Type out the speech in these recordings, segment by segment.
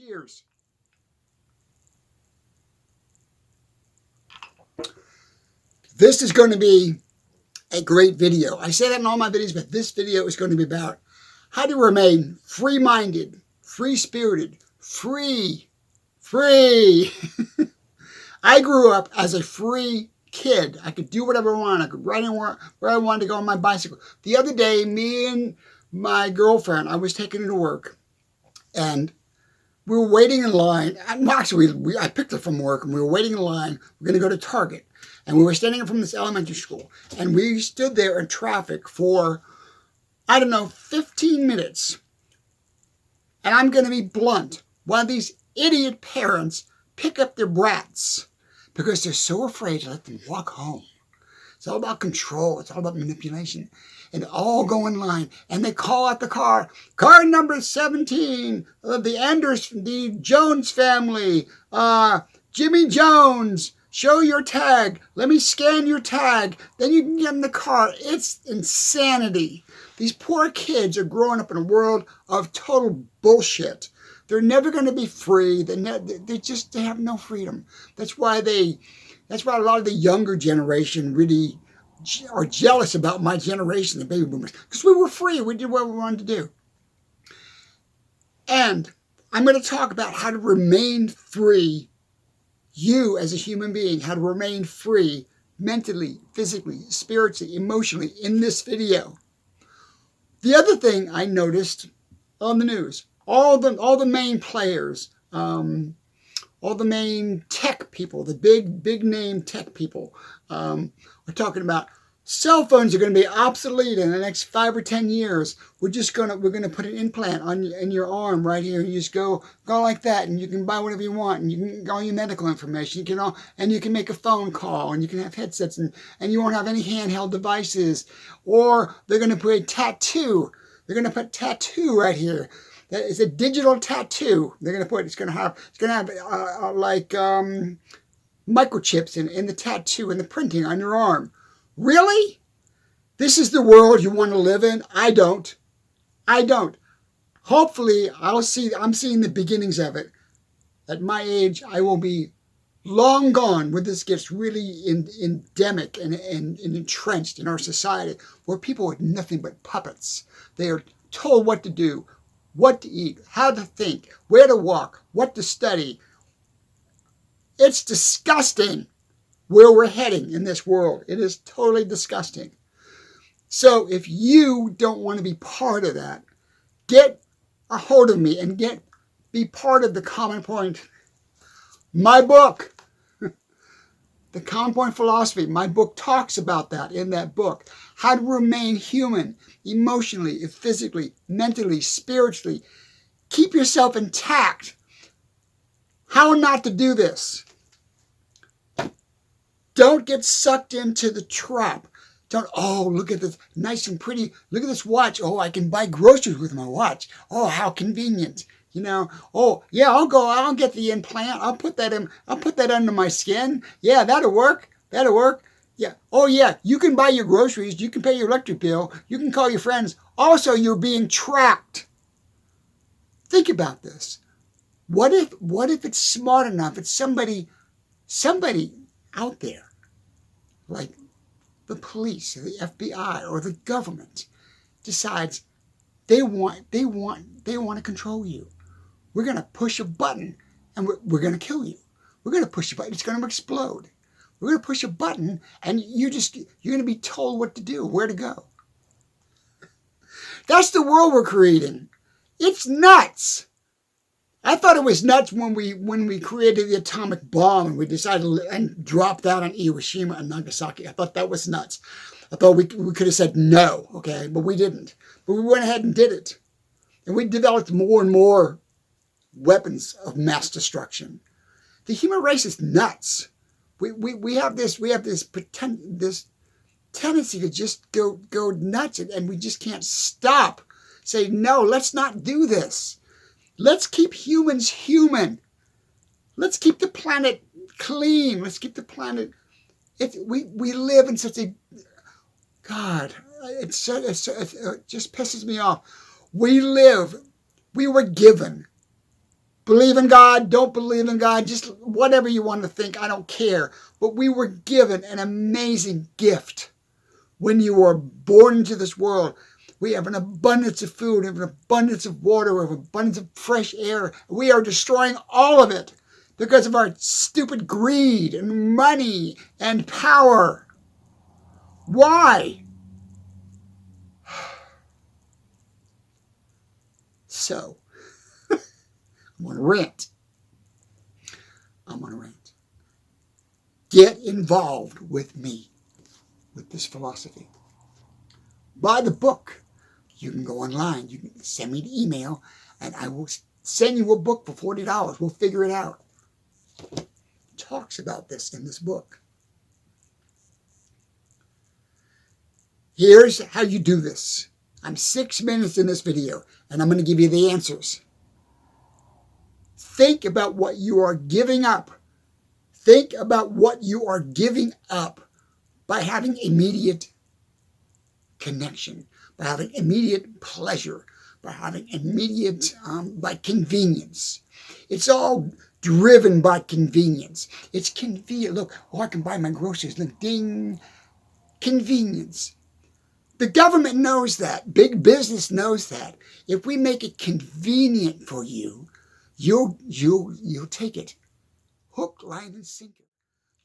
Cheers. This is going to be a great video. I say that in all my videos, but this video is going to be about how to remain free-minded, free-spirited, free. I grew up as a free kid. I could do whatever I wanted. I could ride anywhere where I wanted to go on my bicycle. The other day, me and my girlfriend, I was taking her to work, and we were waiting in line. Actually, I picked her from work, and we were waiting in line. We're going to go to Target. And we were standing from this elementary school. And we stood there in traffic for, 15 minutes. And I'm going to be blunt. One of these idiot parents pick up their brats because they're so afraid to let them walk home. It's all about control. It's all about manipulation. And all go in line. And they call out the car number 17, the Jones family, Jimmy Jones, show your tag. Let me scan your tag. Then you can get in the car. It's insanity. These poor kids are growing up in a world of total bullshit. They're never going to be free. They have no freedom. That's why a lot of the younger generation really are jealous about my generation, the baby boomers, because we were free. We did what we wanted to do. And I'm going to talk about how to remain free, you as a human being, how to remain free mentally, physically, spiritually, emotionally in this video. The other thing I noticed on the news, all the main players, all the main tech people, the big name tech people, we're talking about cell phones are going to be obsolete in the next 5 or 10 years. We're going to put an implant in your arm right here. You just go like that, and you can buy whatever you want, and you can get all your medical information. And you can make a phone call, and you can have headsets, and you won't have any handheld devices. Or they're going to put a tattoo. They're going to put tattoo right here. That is a digital tattoo. They're going to put. It's going to have microchips in the tattoo and the printing on your arm. Really? This is the world you want to live in? I don't. Hopefully, I'm seeing the beginnings of it. At my age, I will be long gone when this gets really endemic and entrenched in our society, where people are nothing but puppets. They are told what to do, what to eat, how to think, where to walk, what to study. It's disgusting where we're heading in this world. It is totally disgusting. So if you don't want to be part of that, get a hold of me and be part of the Common Point. My book, The Common Point Philosophy, my book talks about that in that book. How to remain human, emotionally, physically, mentally, spiritually. Keep yourself intact. How not to do this. Don't get sucked into the trap. Look at this nice and pretty. Look at this watch. Oh, I can buy groceries with my watch. Oh, how convenient. I'll get the implant. I'll put that under my skin. Yeah, that'll work. Yeah. Oh, yeah, you can buy your groceries. You can pay your electric bill. You can call your friends. Also, you're being tracked. Think about this. What if it's smart enough? It's somebody out there, like the police or the FBI or the government, decides they want to control you. We're going to push a button and we're going to kill you. We're going to push a button. It's going to explode. We're going to push a button and you're going to be told what to do, where to go. That's the world we're creating. It's nuts. I thought it was nuts when we created the atomic bomb and we decided and dropped that on Hiroshima and Nagasaki. I thought that was nuts. I thought we could have said no, okay, but we didn't. But we went ahead and did it. And we developed more and more weapons of mass destruction. The human race is nuts. We have this tendency to just go nuts, and we just can't stop. Say, no, let's not do this. Let's keep humans human. Let's keep the planet clean. Let's keep the planet. We live in such a, God, it just pisses me off. We were given Believe in God, don't believe in God, just whatever you want to think, I don't care. But we were given an amazing gift when you were born into this world. We have an abundance of food, we have an abundance of water, we have an abundance of fresh air. We are destroying all of it because of our stupid greed and money and power. Why? So, I'm going to rant. Get involved with me with this philosophy. Buy the book. You can go online. You can send me an email, and I will send you a book for $40. We'll figure it out. It talks about this in this book. Here's how you do this. I'm 6 minutes in this video, and I'm going to give you the answers. Think about what you are giving up. Think about what you are giving up by having immediate connection, by having immediate pleasure, by having immediate, by convenience. It's all driven by convenience. It's convenient. Look, I can buy my groceries. Look, ding, convenience. The government knows that. Big business knows that. If we make it convenient for you, you'll take it. Hook, line, and sinker.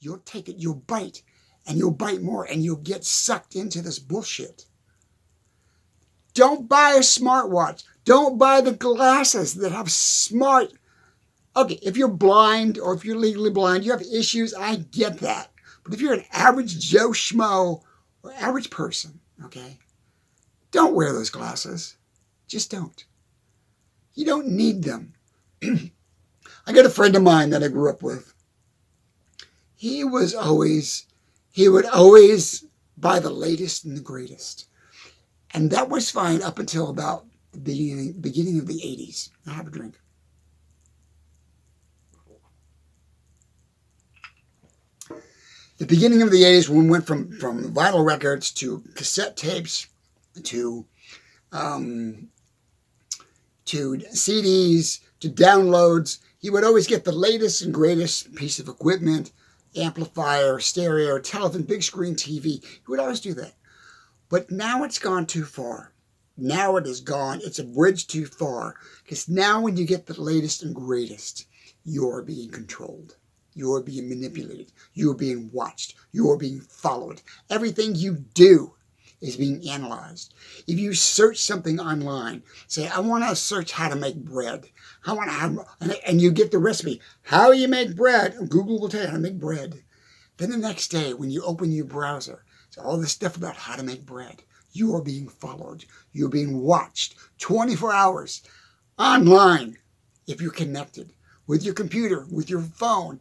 You'll take it. You'll bite, and you'll bite more, and you'll get sucked into this bullshit. Don't buy a smartwatch. Don't buy the glasses that have smart. Okay, if you're blind or if you're legally blind, you have issues. I get that. But if you're an average Joe Schmo or average person, okay, don't wear those glasses. Just don't. You don't need them. I got a friend of mine that I grew up with. He would always buy the latest and the greatest. And that was fine up until about the beginning of the 80s. Now have a drink. The beginning of the 80s, when we went from vinyl records to cassette tapes to CDs to downloads, he would always get the latest and greatest piece of equipment, amplifier, stereo, television, big screen TV. He would always do that. But now it's gone too far. Now it is gone. It's a bridge too far. Because now when you get the latest and greatest, you're being controlled. You're being manipulated. You're being watched. You're being followed. Everything you do is being analyzed. If you search something online, say, I want to search how to make bread. And you get the recipe. How you make bread. Google will tell you how to make bread. Then the next day, when you open your browser, it's all this stuff about how to make bread. You are being followed. You're being watched 24 hours online if you're connected with your computer, with your phone.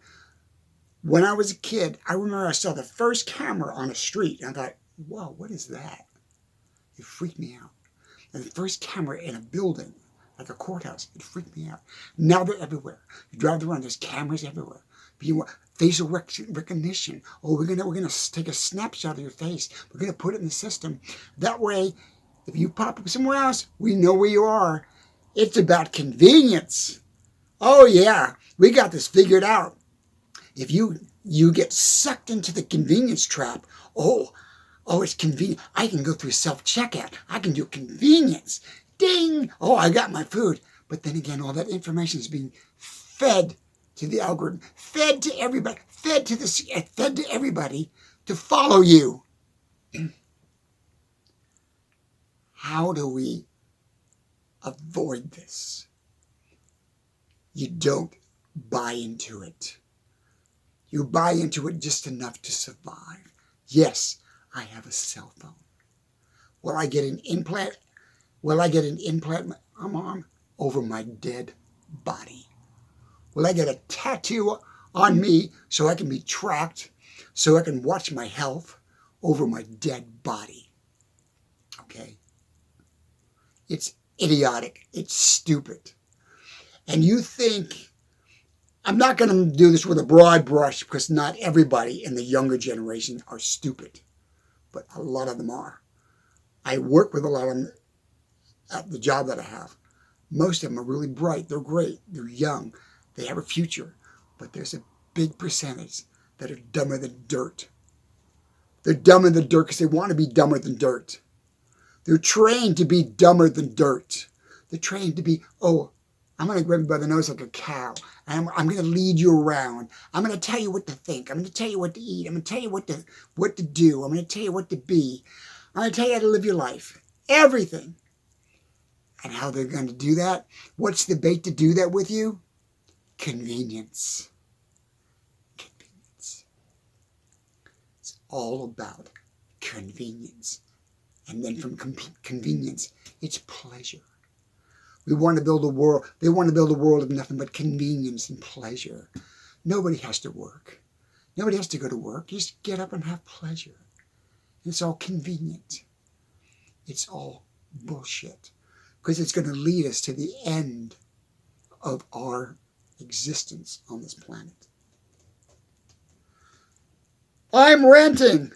When I was a kid, I remember I saw the first camera on a street, and I thought, whoa, what is that? It freaked me out. And the first camera in a building, like a courthouse, it freaked me out. Now they're everywhere. You drive around, there's cameras everywhere. Facial recognition. Oh, we're gonna take a snapshot of your face. We're gonna put it in the system. That way, if you pop up somewhere else, we know where you are. It's about convenience. Oh yeah, we got this figured out. If you get sucked into the convenience trap, oh, it's convenient. I can go through self-checkout. I can do convenience. Ding! Oh, I got my food. But then again, all that information is being fed to the algorithm, fed to everybody, fed to everybody to follow you. How do we avoid this? You don't buy into it. You buy into it just enough to survive. Yes, I have a cell phone. Will I get an implant? Will I get an implant on my arm over my dead body? Will I get a tattoo on me so I can be tracked, so I can watch my health over my dead body? Okay? It's idiotic. It's stupid. And you think, I'm not going to do this with a broad brush because not everybody in the younger generation are stupid, but a lot of them are. I work with a lot of them at the job that I have. Most of them are really bright. They're great. They're young. They have a future. But there's a big percentage that are dumber than dirt. They're dumber than dirt because they want to be dumber than dirt. They're trained to be dumber than dirt. They're trained to be, oh, I'm going to grab you by the nose like a cow. I'm going to lead you around. I'm going to tell you what to think. I'm going to tell you what to eat. I'm going to tell you what to do. I'm going to tell you what to be. I'm going to tell you how to live your life. Everything. And how they're going to do that? What's the bait to do that with you? Convenience. Convenience. It's all about convenience. And then from convenience, it's pleasure. We want to build a world. They want to build a world of nothing but convenience and pleasure. Nobody has to work. Nobody has to go to work. You just get up and have pleasure. It's all convenient. It's all bullshit. Because it's going to lead us to the end of our existence on this planet. I'm ranting.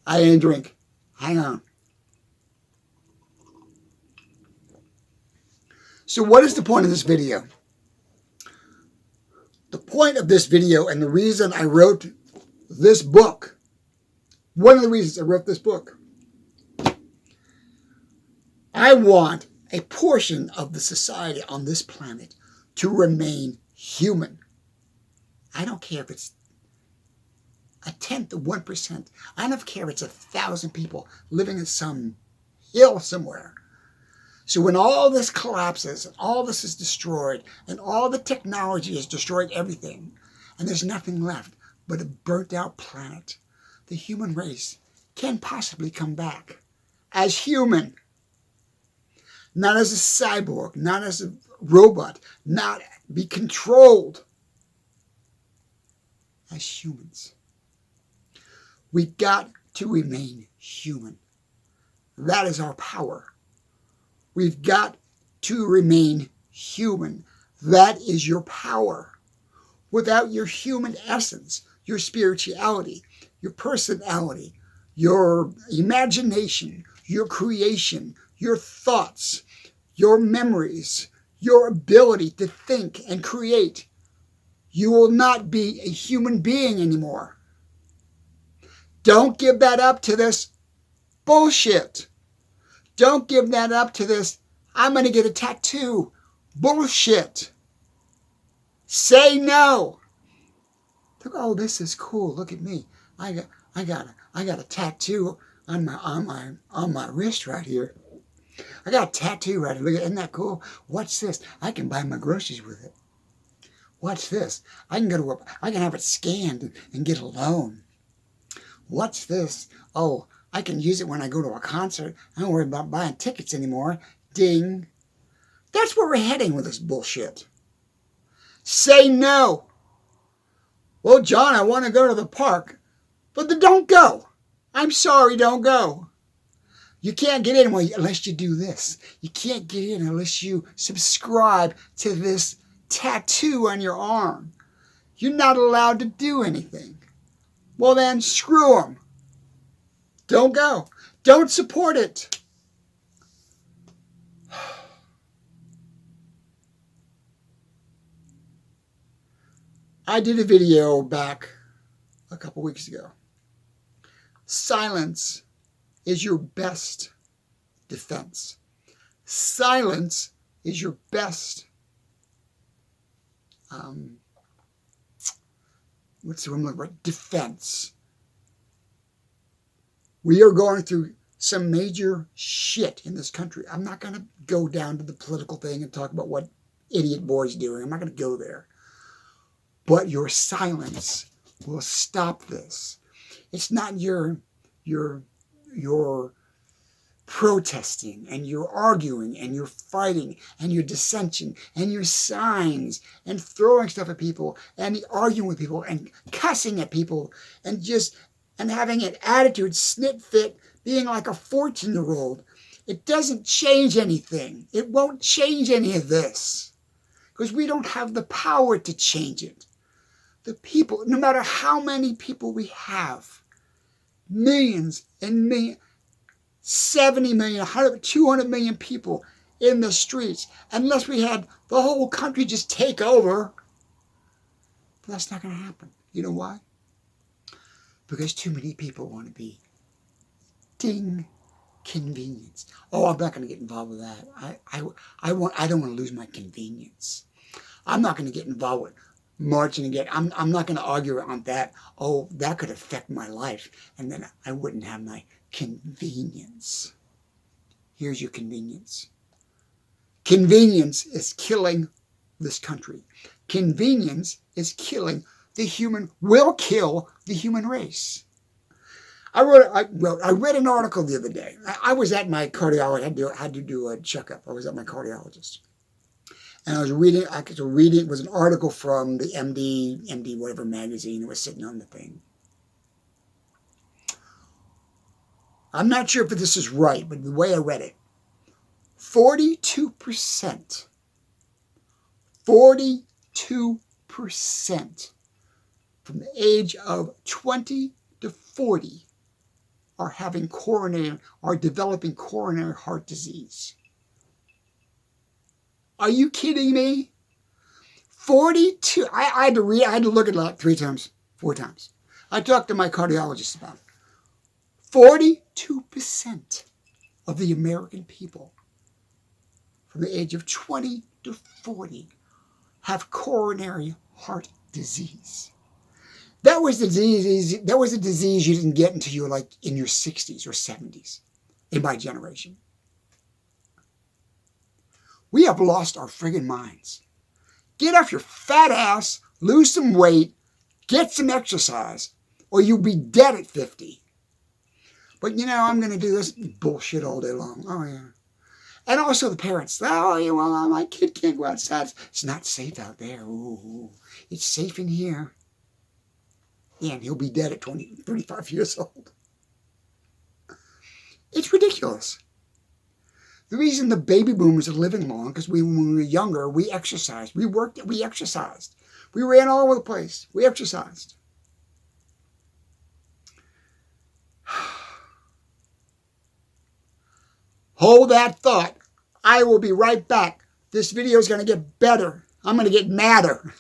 I didn't drink. Hang on. So what is the point of this video? The point of this video and the reason I wrote this book, one of the reasons I wrote this book, I want a portion of the society on this planet to remain human. I don't care if it's a tenth of 1%. I don't care if it's 1,000 people living in some hill somewhere. So when all this collapses and all this is destroyed and all the technology has destroyed everything and there's nothing left but a burnt out planet, the human race can possibly come back as human. Not as a cyborg, not as a robot, not be controlled as humans. We got to remain human. That is our power. We've got to remain human. That is your power. Without your human essence, your spirituality, your personality, your imagination, your creation, your thoughts, your memories, your ability to think and create, you will not be a human being anymore. Don't give that up to this bullshit. Don't give that up to this, I'm going to get a tattoo. Bullshit. Say no. Look, oh, this is cool. Look at me. I got a tattoo on my wrist right here. I got a tattoo right here. Look, isn't that cool? What's this? I can buy my groceries with it. What's this? I can have it scanned and get a loan. What's this? Oh, I can use it when I go to a concert. I don't worry about buying tickets anymore. Ding. That's where we're heading with this bullshit. Say no. Well, John, I want to go to the park. But then don't go. I'm sorry, don't go. You can't get in unless you do this. You can't get in unless you subscribe to this tattoo on your arm. You're not allowed to do anything. Well then, screw them. Don't go. Don't support it. I did a video back a couple weeks ago. Silence is your best defense. Silence is your best defense. We are going through some major shit in this country. I'm not going to go down to the political thing and talk about what idiot boy's doing. I'm not going to go there. But your silence will stop this. It's not your protesting and your arguing and your fighting and your dissension and your signs and throwing stuff at people and arguing with people and cussing at people and having an attitude, snit fit, being like a 14-year-old. It doesn't change anything. It won't change any of this because we don't have the power to change it. The people, no matter how many people we have, millions and millions, 70 million, 100, 200 million people in the streets. Unless we had the whole country just take over. But that's not going to happen. You know why? Because too many people want to be ding convenience. Oh, I'm not going to get involved with that. I don't want to lose my convenience. I'm not going to get involved with marching again. I'm not going to argue on that. Oh, that could affect my life, and then I wouldn't have my convenience. Here's your convenience. Convenience is killing this country. Convenience is killing will kill the human race. I read an article the other day. I was at my cardiologist. I had to do a checkup. I was at my cardiologist. And I was reading, it was an article from the MD whatever magazine that was sitting on the thing. I'm not sure if this is right, but the way I read it, 42% from the age of 20 to 40 are developing coronary heart disease. Are you kidding me? 42. I had to look at it like 4 times. I talked to my cardiologist about it. 42% of the American people from the age of 20 to 40 have coronary heart disease. That was a disease you didn't get until you were like in your 60s or 70s in my generation. We have lost our friggin' minds. Get off your fat ass, lose some weight, get some exercise, or you'll be dead at 50. But I'm going to do this bullshit all day long. Oh, yeah. And also the parents. Oh, yeah, well, my kid can't go outside. It's not safe out there. Ooh, it's safe in here. Yeah, and he'll be dead at 35 years old. It's ridiculous. The reason the baby boomers are living long, because when we were younger, we exercised. We worked, we exercised. We ran all over the place. We exercised. Hold that thought. I will be right back. This video is going to get better. I'm going to get madder.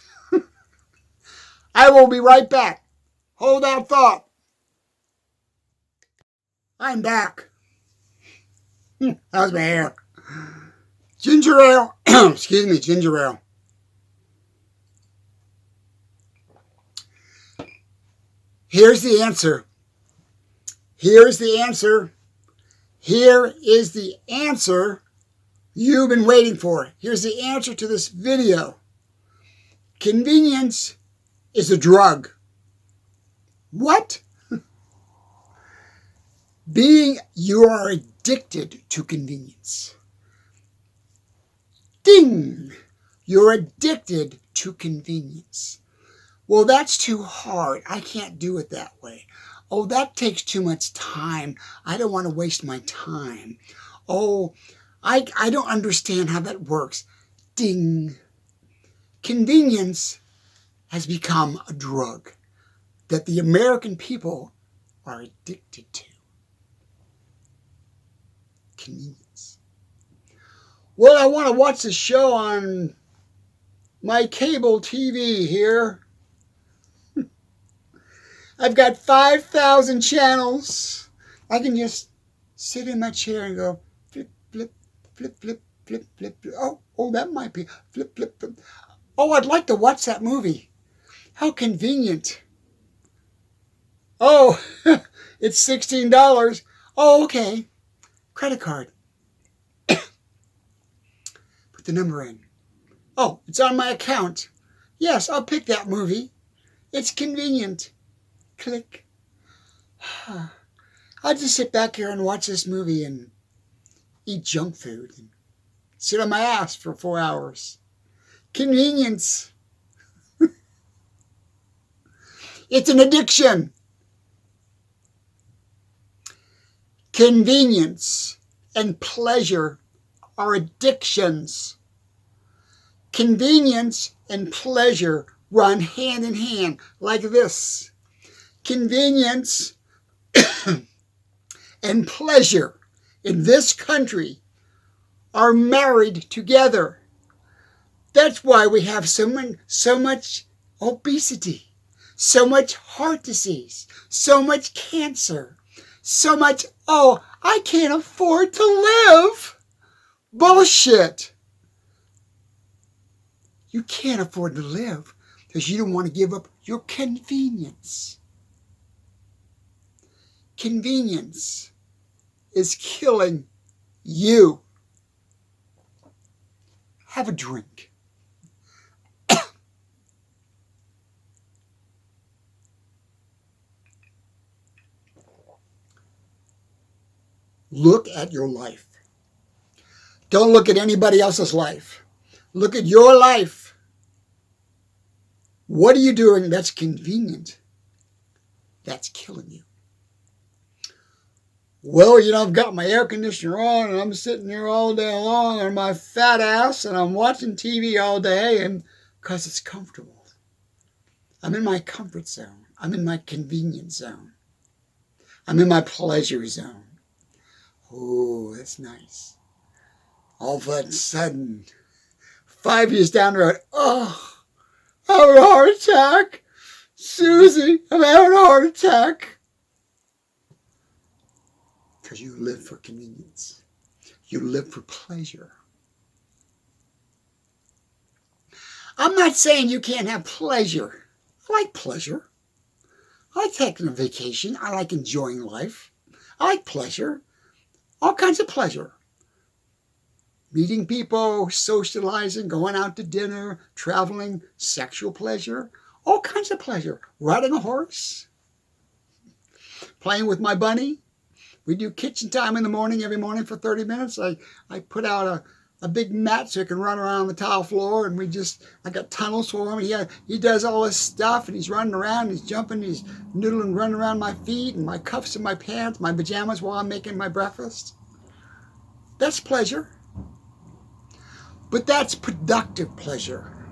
I will be right back. Hold that thought. I'm back. How's my hair? Ginger ale. Excuse me, ginger ale. Here's the answer. Here's the answer. Here is the answer you've been waiting for. Here's the answer to this video. Convenience is a drug. What? You are addicted to convenience. Ding! You're addicted to convenience. Well, that's too hard. I can't do it that way. Oh, that takes too much time. I don't want to waste my time. Oh, I don't understand how that works. Ding! Convenience has become a drug that the American people are addicted to. Convenience. Well, I want to watch the show on my cable TV here. I've got 5,000 channels. I can just sit in my chair and go flip, flip, flip, flip, flip, flip, flip. Oh, that might be flip, flip, flip. Oh, I'd like to watch that movie. How convenient. Oh, it's $16. Oh, okay. Credit card. Put the number in. Oh, it's on my account. Yes, I'll pick that movie. It's convenient. Click. I'll just sit back here and watch this movie and eat junk food and sit on my ass for 4 hours. Convenience. It's an addiction. Convenience and pleasure are addictions. Convenience and pleasure run hand in hand like this. Convenience and pleasure in this country are married together. That's why we have so much obesity, so much heart disease, so much cancer, so much, oh, I can't afford to live. Bullshit. You can't afford to live because you don't want to give up your convenience. Convenience is killing you. Have a drink. Look at your life. Don't look at anybody else's life. Look at your life. What are you doing that's convenient? That's killing you. Well, I've got my air conditioner on and I'm sitting here all day long on my fat ass and I'm watching TV all day and because it's comfortable. I'm in my comfort zone. I'm in my convenience zone. I'm in my pleasure zone. Oh, that's nice. All of a sudden, 5 years down the road, oh, I'm having a heart attack. Susie, I'm having a heart attack. Because you live for convenience. You live for pleasure. I'm not saying you can't have pleasure. I like pleasure. I like taking a vacation. I like enjoying life. I like pleasure. All kinds of pleasure. Meeting people, socializing, going out to dinner, traveling, sexual pleasure. All kinds of pleasure. Riding a horse. Playing with my bunny. We do kitchen time in the morning, every morning for 30 minutes. I put out a big mat so he can run around the tile floor, and I got tunnels for him. He does all this stuff, and he's running around, he's jumping, he's noodling, running around my feet, and my cuffs in my pants, my pajamas while I'm making my breakfast. That's pleasure. But that's productive pleasure.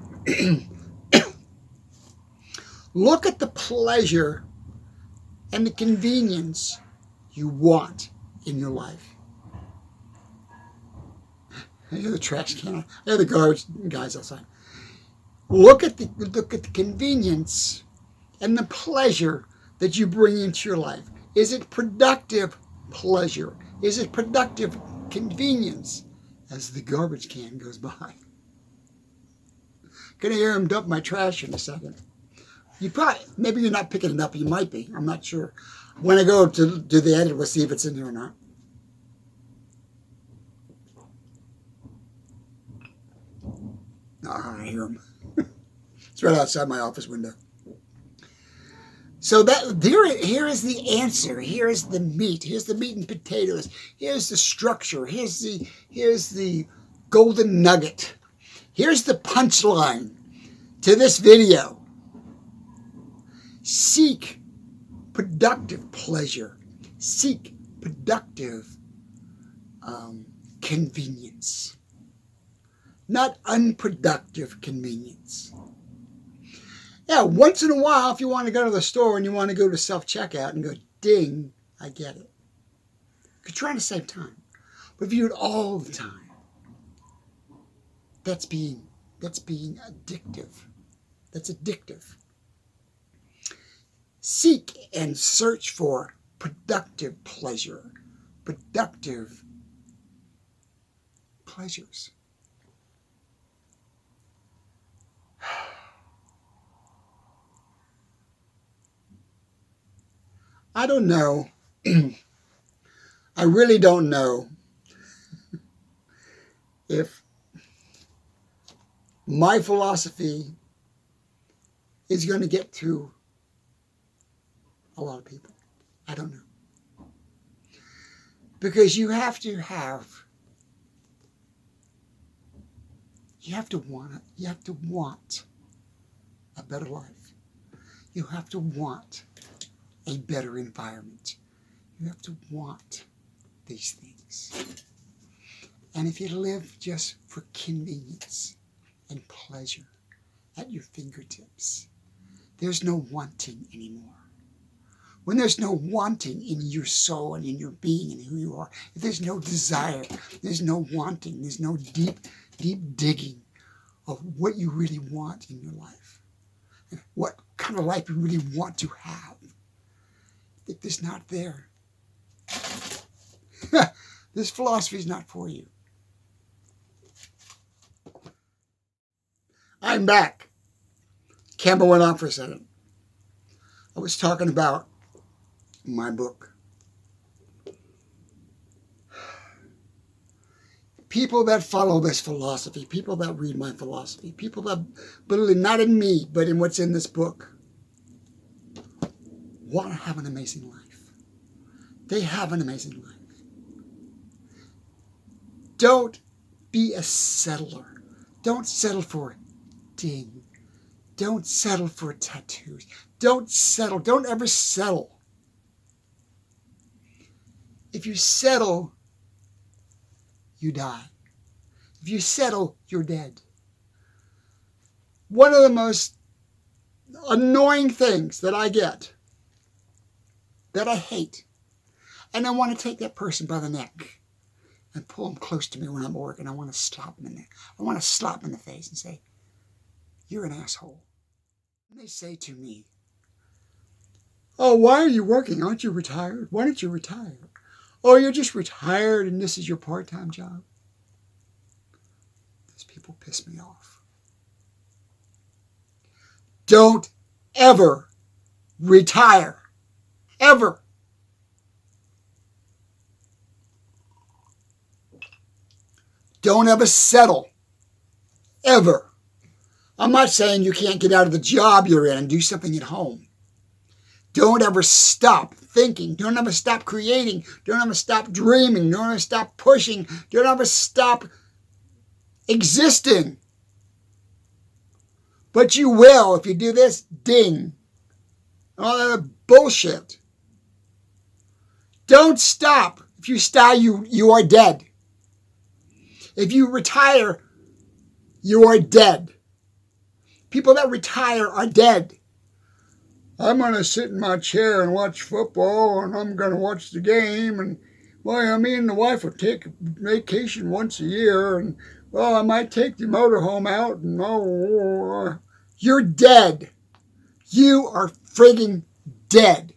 Look at the pleasure and the convenience you want in your life. I hear the trash can. I hear the garbage guys outside. Look at the convenience and the pleasure that you bring into your life. Is it productive pleasure? Is it productive convenience? As the garbage can goes by. Gonna hear him dump my trash in a second. Maybe you're not picking it up. You might be. I'm not sure. When I go to do the edit, we'll see if it's in there or not. I hear him. It's right outside my office window. So here is the answer. Here is the meat. Here's the meat and potatoes. Here's the structure. Here's the golden nugget. Here's the punchline to this video. Seek productive pleasure. Seek productive convenience. Not unproductive convenience. Yeah, once in a while, if you want to go to the store and you want to go to self-checkout and go, ding, I get it. You're trying to save time. But if you do it all the time, that's being addictive. That's addictive. Seek and search for productive pleasure. Productive pleasures. I don't know. I really don't know if my philosophy is going to get to a lot of people. I don't know. Because you have to want a better life. You have to want a better environment. You have to want these things. And if you live just for convenience and pleasure at your fingertips, there's no wanting anymore. when there's no wanting in your soul and in your being and who you are, if there's no desire, there's no wanting, there's no deep digging of what you really want in your life, what kind of life you really want to have, if it's not there, this philosophy is not for you. I'm back. Camera went on for a second. I was talking about my book. People that follow this philosophy, people that read my philosophy, people that believe not in me, but in what's in this book, want to have an amazing life. They have an amazing life. Don't be a settler. Don't settle for ding. Don't settle for tattoos. Don't settle. Don't ever settle. If you settle, you die. If you settle, you're dead. One of the most annoying things that I get, that I hate, and I want to take that person by the neck and pull them close to me when I'm working. I want to slap them in there. I want to slap them in the face and say, "You're an asshole." And they say to me, "Oh, why are you working? Aren't you retired? Why don't you retire? Oh, you're just retired and this is your part-time job." Those people piss me off. Don't ever retire. Ever. Don't ever settle. Ever. I'm not saying you can't get out of the job you're in and do something at home. Don't ever stop thinking. Don't ever stop creating. Don't ever stop dreaming. Don't ever stop pushing. Don't ever stop existing. But you will if you do this. Ding. All that bullshit. Don't stop. If you stop, you are dead. If you retire, you are dead. People that retire are dead. I'm going to sit in my chair and watch football, and I'm going to watch the game, and, well, me and the wife will take vacation once a year, and, well, I might take the motorhome out, and, oh, you're dead. You are frigging dead.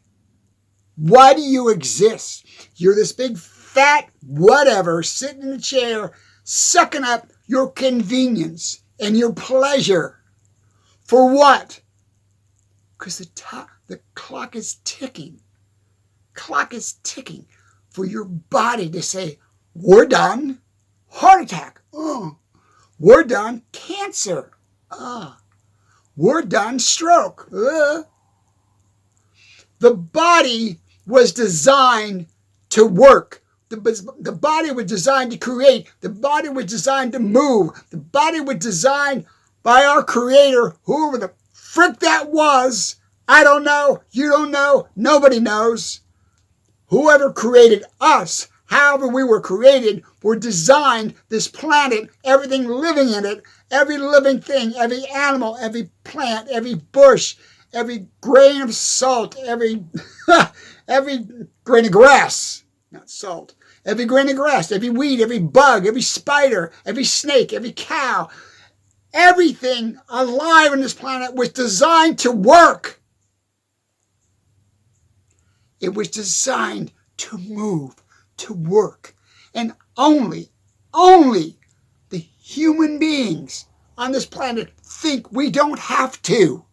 Why do you exist? You're this big, fat whatever sitting in a chair, sucking up your convenience and your pleasure. For what? Because the clock is ticking. Clock is ticking for your body to say, we're done. Heart attack. We're done. Cancer. We're done. Stroke. The body was designed to work. The body was designed to create. The body was designed to move. The body was designed by our Creator, whoever the frick that was. I don't know. You don't know. Nobody knows. Whoever created us, however we were created, were designed this planet, everything living in it, every living thing, every animal, every plant, every bush, every grain of salt, every grain of grass, not salt, every grain of grass, every weed, every bug, every spider, every snake, every cow, everything alive on this planet was designed to work. It was designed to move, to work. And only the human beings on this planet think we don't have to.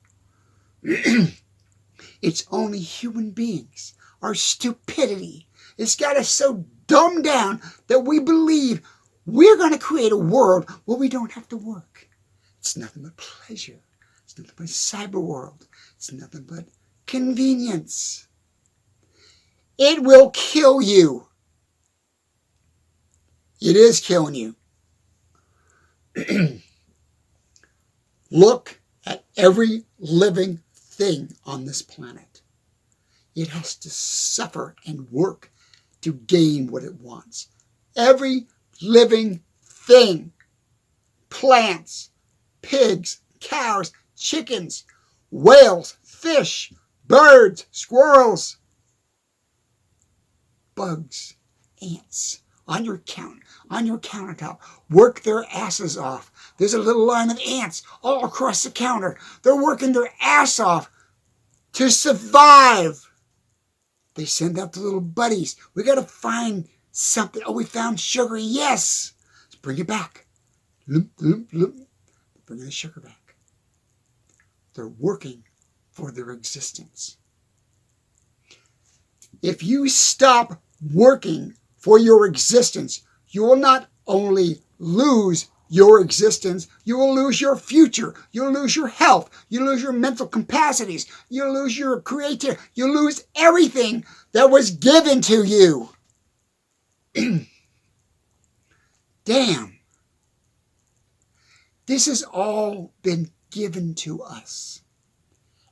It's only human beings. Our stupidity. It's got us so dumbed down that we believe we're going to create a world where we don't have to work. It's nothing but pleasure. It's nothing but cyber world. It's nothing but convenience. It will kill you. It is killing you. Look at every living thing on this planet. It has to suffer and work to gain what it wants. Every living thing. Plants, pigs, cows, chickens, whales, fish, birds, squirrels, bugs, ants on your countertop work their asses off. There's a little line of ants all across the counter. They're working their ass off to survive. They send out the little buddies. We got to find something. Oh, we found sugar. Yes. Let's bring it back. Lump, lump, lump. Bring the sugar back. They're working for their existence. If you stop working for your existence, you will not only lose your existence, you will lose your future. You'll lose your health. You lose your mental capacities. You lose your creativity. You lose everything that was given to you. Damn. This has all been given to us.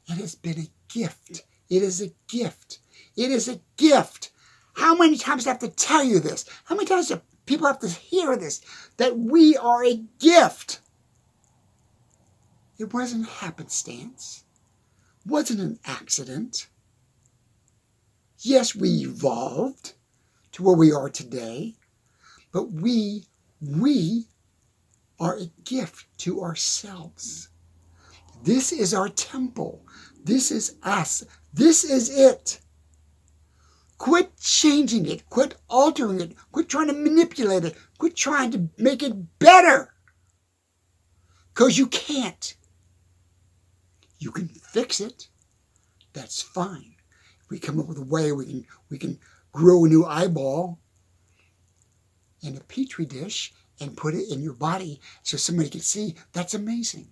It has been a gift. It is a gift. It is a gift. How many times do I have to tell you this? How many times do people have to hear this? That we are a gift. It wasn't happenstance. It wasn't an accident. Yes, we evolved to where we are today, but we are a gift to ourselves. This is our temple. This is us. This is it. Quit changing it. Quit altering it. Quit trying to manipulate it. Quit trying to make it better. Because you can't. You can fix it. That's fine. If we come up with a way we can grow a new eyeball in a petri dish and put it in your body so somebody can see, that's amazing.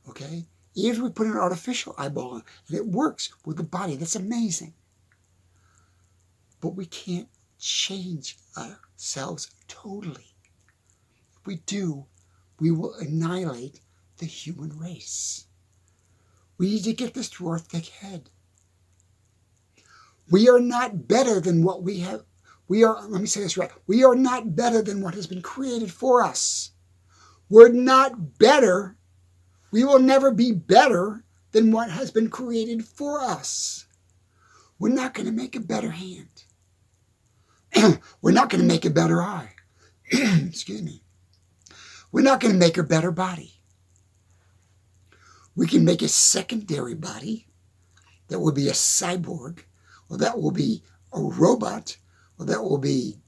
Okay? Even if we put an artificial eyeball in and it works with the body, that's amazing. But we can't change ourselves totally. If we do, we will annihilate the human race. We need to get this through our thick head. We are not better than what we have. Let me say this right. We are not better than what has been created for us. We're not better. We will never be better than what has been created for us. We're not going to make a better hand. We're not going to make a better eye. Excuse me. We're not going to make a better body. We can make a secondary body that will be a cyborg, or that will be a robot, or that will be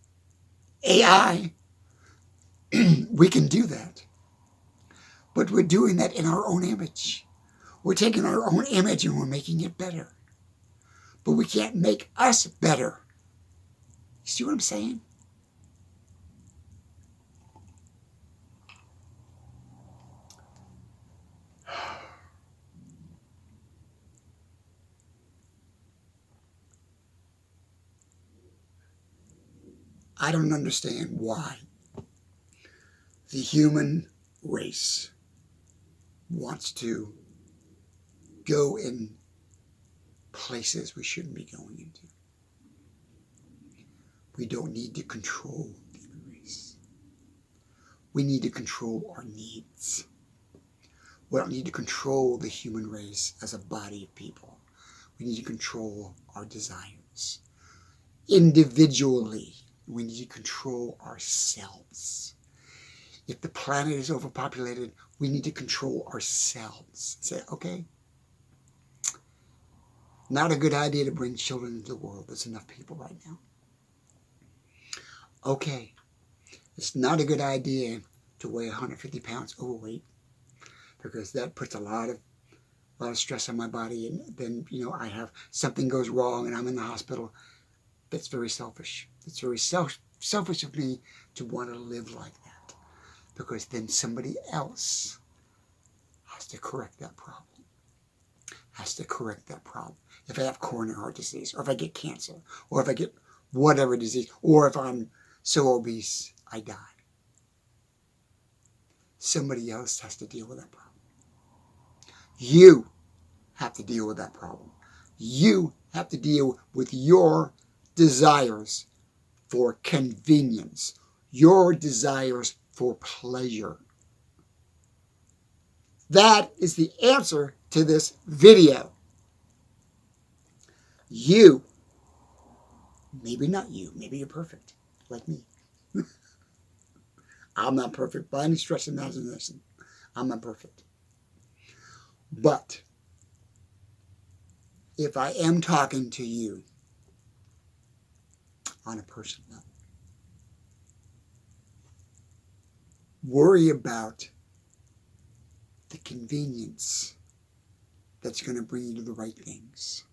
AI. We can do that. But we're doing that in our own image. We're taking our own image and we're making it better. But we can't make us better. You see what I'm saying? I don't understand why the human race wants to go in places we shouldn't be going into. We don't need to control the human race. We need to control our needs. We don't need to control the human race as a body of people. We need to control our desires. Individually, we need to control ourselves. If the planet is overpopulated, we need to control ourselves. Say, okay, not a good idea to bring children into the world. There's enough people right now. Okay, it's not a good idea to weigh 150 pounds overweight, because that puts a lot of stress on my body, and then I have something goes wrong and I'm in the hospital. That's very selfish. It's very selfish of me to want to live like that, because then somebody else has to correct that problem. If I have coronary heart disease, or if I get cancer, or if I get whatever disease, or if I'm so obese I die, somebody else has to deal with that problem. You have to deal with that problem. You have to deal with your desires for convenience, your desires for pleasure. That is the answer to this video. You Maybe not you. Maybe you're perfect, like me. I'm not perfect by any stretch of imagination. I'm not perfect. But if I am talking to you on a personal level, worry about the convenience that's going to bring you to the right things.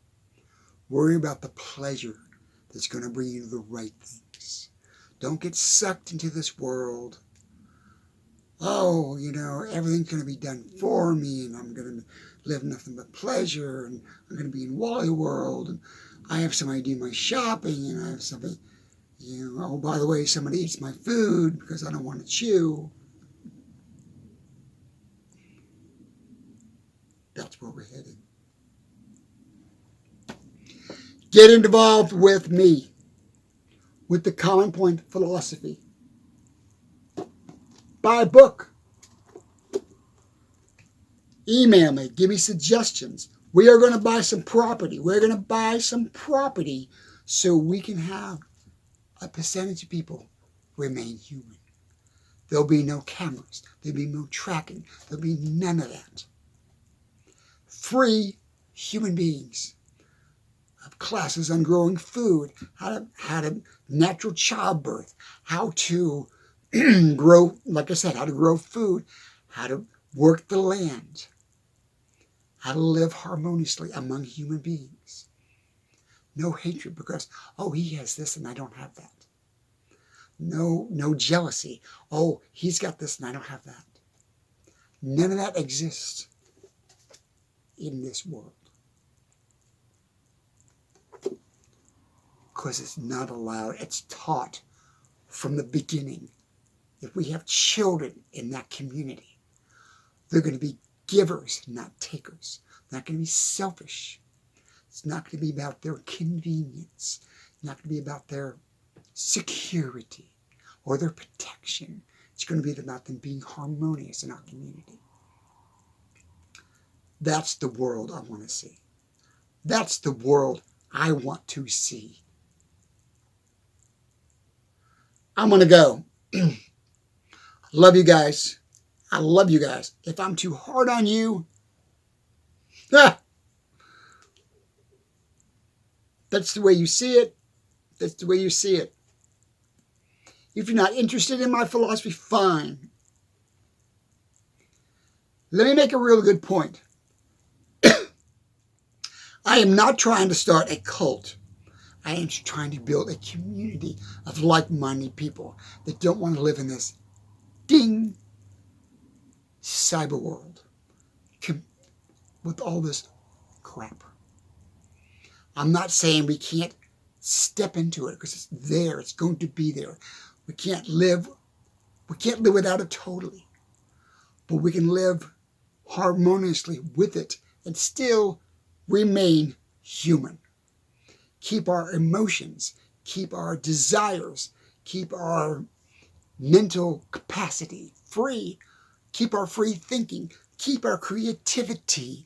Worry about the pleasure that's going to bring you to the right things. Don't get sucked into this world. Oh, everything's going to be done for me, and I'm going to live nothing but pleasure, and I'm going to be in Wally World, and I have somebody do my shopping, and I have somebody, oh, by the way, somebody eats my food because I don't want to chew. That's where we're headed. Get involved with me, with the Common Point philosophy. Buy a book. Email me. Give me suggestions. We are going to buy some property. We're going to buy some property so we can have a percentage of people remain human. There'll be no cameras. There'll be no tracking. There'll be none of that. Free human beings. Classes on growing food, how to natural childbirth, how to grow, like I said, how to grow food, how to work the land, how to live harmoniously among human beings. No hatred because, oh, he has this and I don't have that. No jealousy. Oh, he's got this and I don't have that. None of that exists in this world. Because it's not allowed. It's taught from the beginning. If we have children in that community, they're going to be givers, not takers. They're not going to be selfish. It's not going to be about their convenience. It's not going to be about their security or their protection. It's going to be about them being harmonious in our community. That's the world I want to see. That's the world I want to see. I'm going to go. Love you guys. I love you guys. If I'm too hard on you, that's the way you see it. That's the way you see it. If you're not interested in my philosophy, fine. Let me make a real good point. I am not trying to start a cult. I am trying to build a community of like-minded people that don't want to live in this ding cyber world with all this crap. I'm not saying we can't step into it because it's there. It's going to be there. We can't live without it totally. But we can live harmoniously with it and still remain human. Keep our emotions, keep our desires, keep our mental capacity free, keep our free thinking, keep our creativity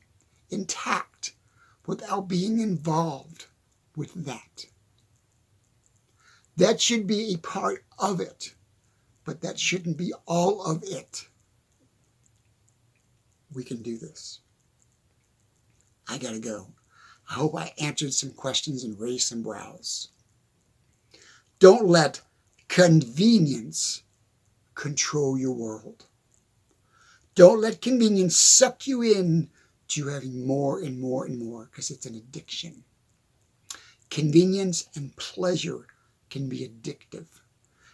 intact without being involved with that. That should be a part of it, but that shouldn't be all of it. We can do this. I gotta go. I hope I answered some questions and raised some brows. Don't let convenience control your world. Don't let convenience suck you in to having more and more and more, because it's an addiction. Convenience and pleasure can be addictive.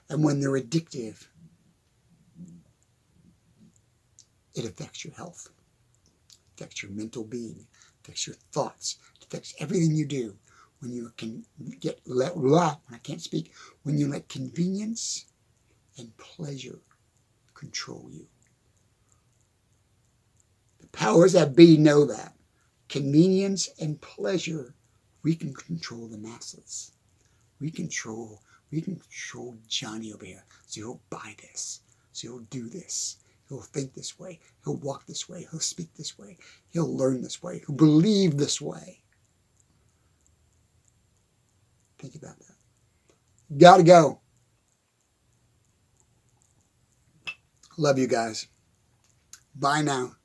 And when they're addictive, it affects your health, affects your mental being, affects your thoughts, affects everything you do. When you can when you let convenience and pleasure control you. The powers that be know that. Convenience and pleasure, we can control the masses. We control Johnny over here. So he'll buy this. So he'll do this. He'll think this way. He'll walk this way. He'll speak this way. He'll learn this way. He'll believe this way. Think about that. Gotta go. Love you guys. Bye now.